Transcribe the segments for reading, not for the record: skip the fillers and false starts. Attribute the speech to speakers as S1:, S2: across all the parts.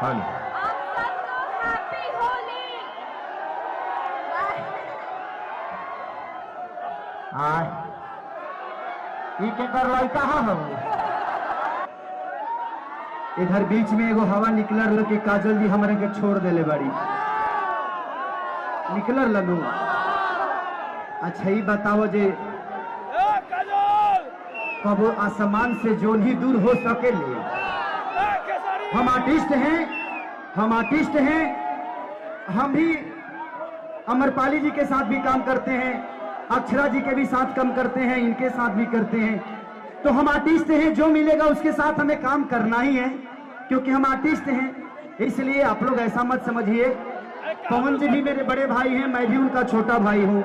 S1: Happy Holi.
S2: के करवाई कहाँ हो? इधर बीच में एगो हवा निकलर लो कि काजल जी हमारे के छोड़ देले बाड़ी निकलर लनू। अच्छा ही बताओ जे कब आसमान से जो ही दूर हो सके ले। हम आर्टिस्ट हैं, हम भी अमरपाली जी के साथ भी काम करते हैं, अक्षरा जी के भी साथ काम करते हैं, इनके साथ भी करते हैं। तो हम आर्टिस्ट हैं, जो मिलेगा उसके साथ हमें काम करना ही है क्योंकि हम आर्टिस्ट हैं। इसलिए आप लोग ऐसा मत समझिए। पवन जी भी मेरे बड़े भाई हैं, मैं भी उनका छोटा भाई हूँ।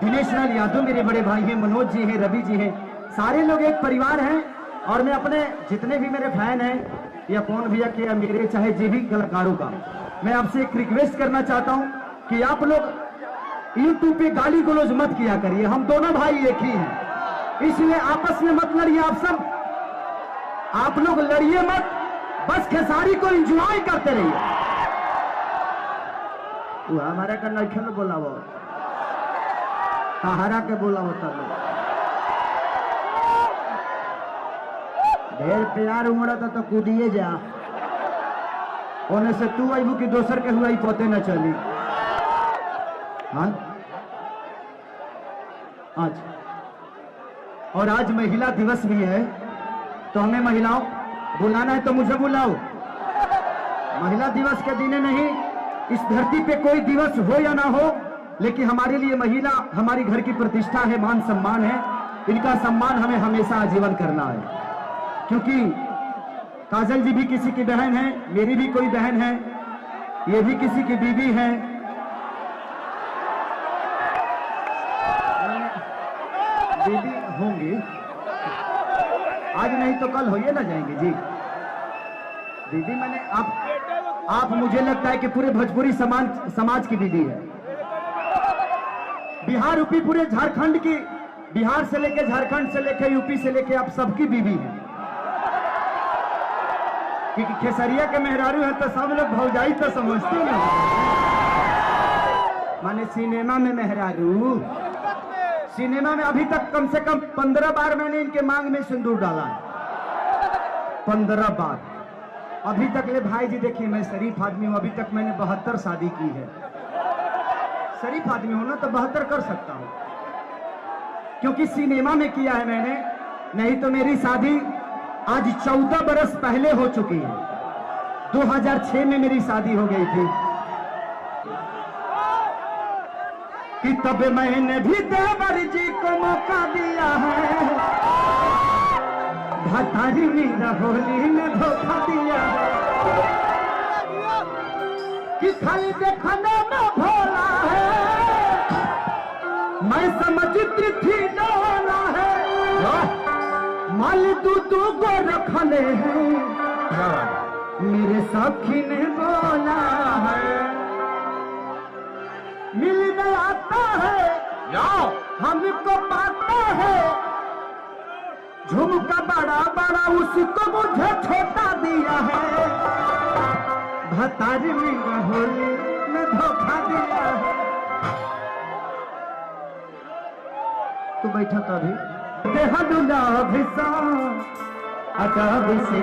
S2: दिनेश लाल यादव मेरे बड़े भाई हैं, मनोज जी हैं, रवि जी हैं, सारे लोग एक परिवार हैं। और मैं अपने जितने भी मेरे फैन हैं या पवन भैया के या मेरे चाहे जो भी कलाकारों का, मैं आपसे एक रिक्वेस्ट करना चाहता हूं कि आप लोग यूट्यूब पे गाली गलौज मत किया करिए। हम दोनों भाई एक ही हैं, इसलिए आपस में मत लड़िए। आप लोग लड़िए मत, बस खेसारी को एंजॉय करते रहिए। वो हमारा का नहीं बोला वो सहारा के बोला होता है। ढेर प्यार उमड़ा तो कूदिए जा ओने से तू आईबू की दोसर के हुआ ही पते न चली। हाँ आज और आज महिला दिवस भी है तो हमें महिलाओं बुलाना है तो मुझे बुलाओ। महिला दिवस के दिन नहीं, इस धरती पे कोई दिवस हो या ना हो, लेकिन हमारे लिए महिला हमारी घर की प्रतिष्ठा है, मान सम्मान है। इनका सम्मान हमें हमेशा आजीवन करना है क्योंकि काजल जी भी किसी की बहन है, मेरी भी कोई बहन है, ये भी किसी की बीवी है। बीवी होंगी, आज नहीं तो कल होइए ना जाएंगे जी। बीवी मैंने आप मुझे लगता है कि पूरे भोजपुरी समाज की बीवी है। बिहार यूपी पूरे झारखंड की, बिहार से लेके झारखंड से लेके यूपी से लेके आप सबकी बीवी है। क्योंकि खेसरिया के मेहरारू है तो सब लोग भौजाई तो समझते हैं। माने सिनेमा में मेहरारू, सिनेमा में अभी तक कम से कम 15 बार मैंने इनके मांग में सिंदूर डाला है। 15 बार अभी तक ले। भाई जी देखिए, मैं शरीफ आदमी हूं, अभी तक मैंने 72 शादी की है। शरीफ आदमी हूं ना तो 72 कर सकता हूं क्योंकि सिनेमा में किया है मैंने। नहीं तो मेरी शादी आज 14 बरस पहले हो चुकी है। 2006 में मेरी शादी हो गई थी कि तब मैंने भी देवर जी को मौका दिया है। भतारी मीरा होली में धोखा दिया है कि खाली देखने में भोला है, मैं समझती थी डोला है। माल तू को रखने हैं, मेरे सखी ने बोला है। मिलने आता है हमको पाता है, झुमका बड़ा बड़ा उसको मुझे छोटा दिया है। भतारी में होली में धोखा दिया है। तू बैठा तभी देहदुला भिसा अटब से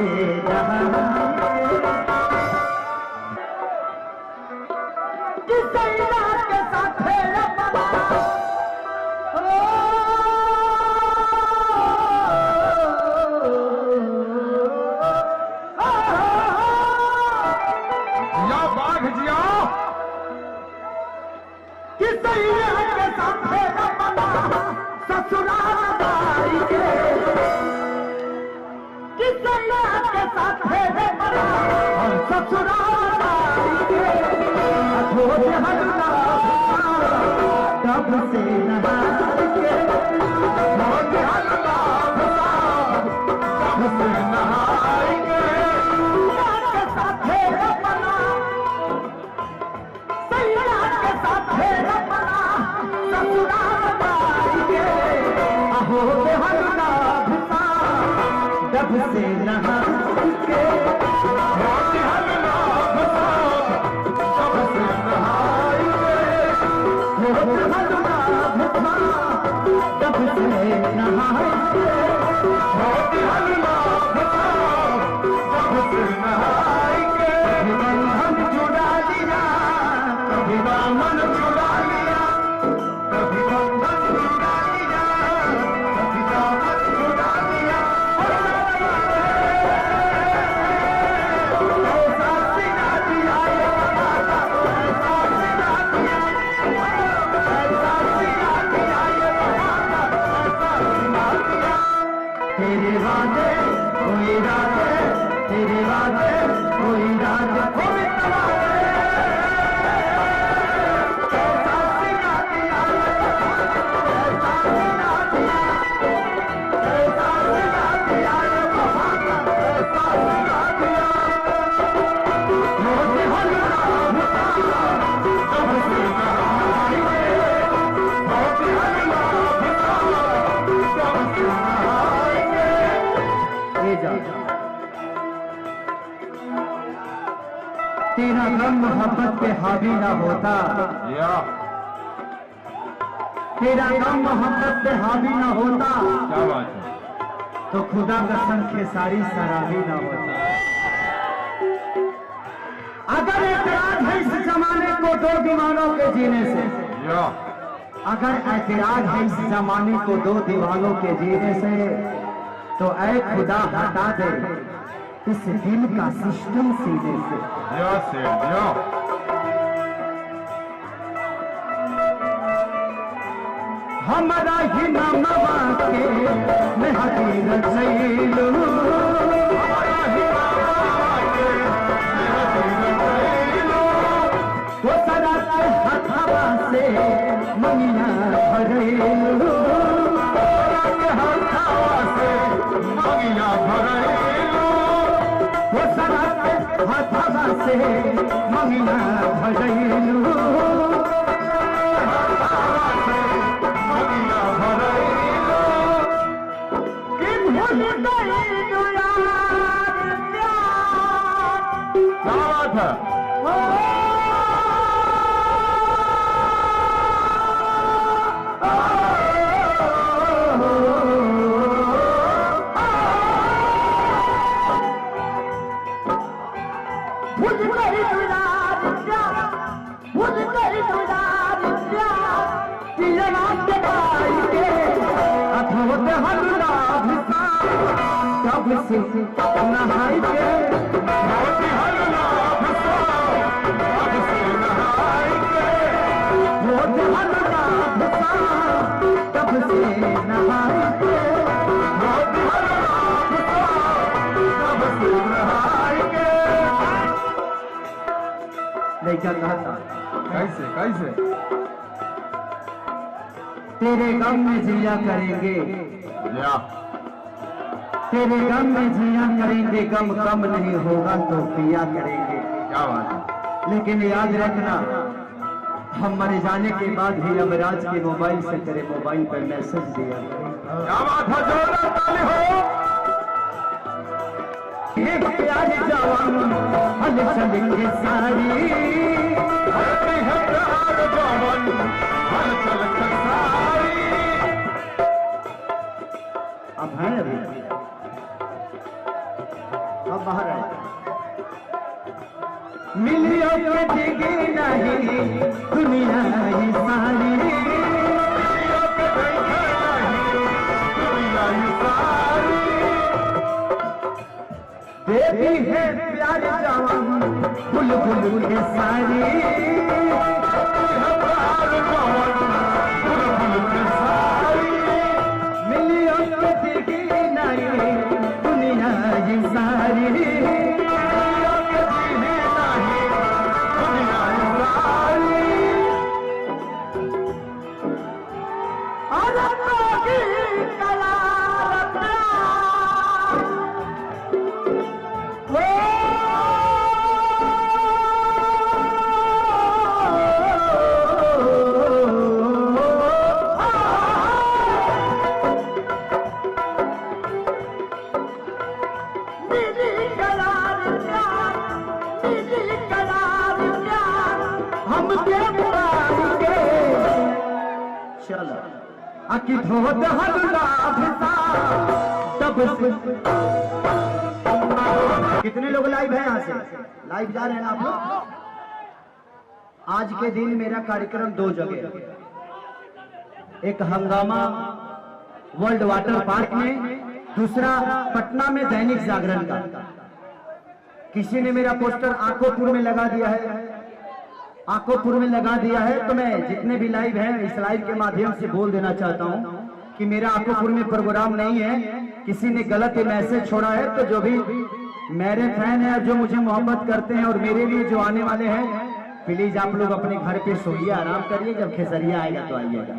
S2: के साथ
S3: जिया बाघ जिया
S2: के साथ ससुराल के साथ ससुराल के तब से नहा के जब से नहा के मोहब्बत पे हावी ना होता,
S3: या
S2: तेरा गम मोहब्बत पे हावी ना होता,
S3: क्या बात है।
S2: तो खुदा कसम खेसारी शराबी ना होता। अगर एतराज है इस जमाने को दो दीवानों के जीने से,
S3: या
S2: अगर एतराज है इस जमाने को दो दीवानों के जीने से, तो ऐ खुदा हटा दे इस दिल का सिस्टम सीने से।
S3: या से या
S2: हमारा ही नामवा के मैं हकीकत सैलू,
S3: हमारा ही
S2: तो सदा के हथवा से मनिया भरेलू,
S3: मंगिया भरेलो,
S2: वो सदा के हथवा से मनिया भरेलू।
S3: मंगिया भरेलो,
S2: कि भूल गई यार प्यार,
S3: क्या बात है।
S2: नहाई के
S3: मोती हल्ला फसा, अब से नहाई के,
S2: मोती हल्ला फसा, तब से नहाई के,
S3: मोती हल्ला फसा, अब से नहाई के।
S2: लड़का कहता
S3: कैसे कैसे
S2: तेरे गम में जिया करेंगे,
S3: या
S2: तेरे गम में जिया करेंगे, गम कम नहीं होगा तो पिया करेंगे।
S3: क्या बात है।
S2: लेकिन याद रखना, हम मर जाने के बाद भी यमराज के मोबाइल से तेरे मोबाइल पर मैसेज दिया।
S3: क्या बात है। जोरदार ताली हो।
S2: एक प्यारे जवान हल चलेंगे सारी,
S3: हरती है प्यार जवान, हलचल सारी।
S2: अब है अभी अब बाहर आए। मिलियो के दिखे नहीं दुनिया ही सारी,
S3: दुनिया के देखे नहीं, दुनिया ही सारी।
S2: देवी है प्यारे जवान फुल फुल के सारी,
S3: हरती है प्यार जवान, फुल के सारी।
S2: मिलियो के दिखे नहीं दुनिया ही सारी,
S3: दुनिया के जीने नहीं, दुनिया ही सारी।
S2: चलो अकी धोत हल्ला भिसा तब से। कितने लोग लाइव हैं? यहाँ से लाइव जा रहे हैं आप लोग? आज के दिन मेरा कार्यक्रम दो जगह, एक हंगामा वर्ल्ड वाटर पार्क में, दूसरा पटना में दैनिक जागरण का। किसी ने मेरा पोस्टर आकोपुर में लगा दिया है, आकोपुर में लगा दिया है। तो मैं जितने भी लाइव हैं इस लाइव के माध्यम से बोल देना चाहता हूं कि मेरा आकोपुर में प्रोग्राम नहीं है। किसी ने गलत मैसेज छोड़ा है, तो जो भी मेरे फैन है, जो मुझे मोहब्बत करते हैं और मेरे लिए जो आने वाले हैं, प्लीज आप लोग अपने घर पे सोइए, आराम करिए। जब खेसरिया आएगा तो आइएगा।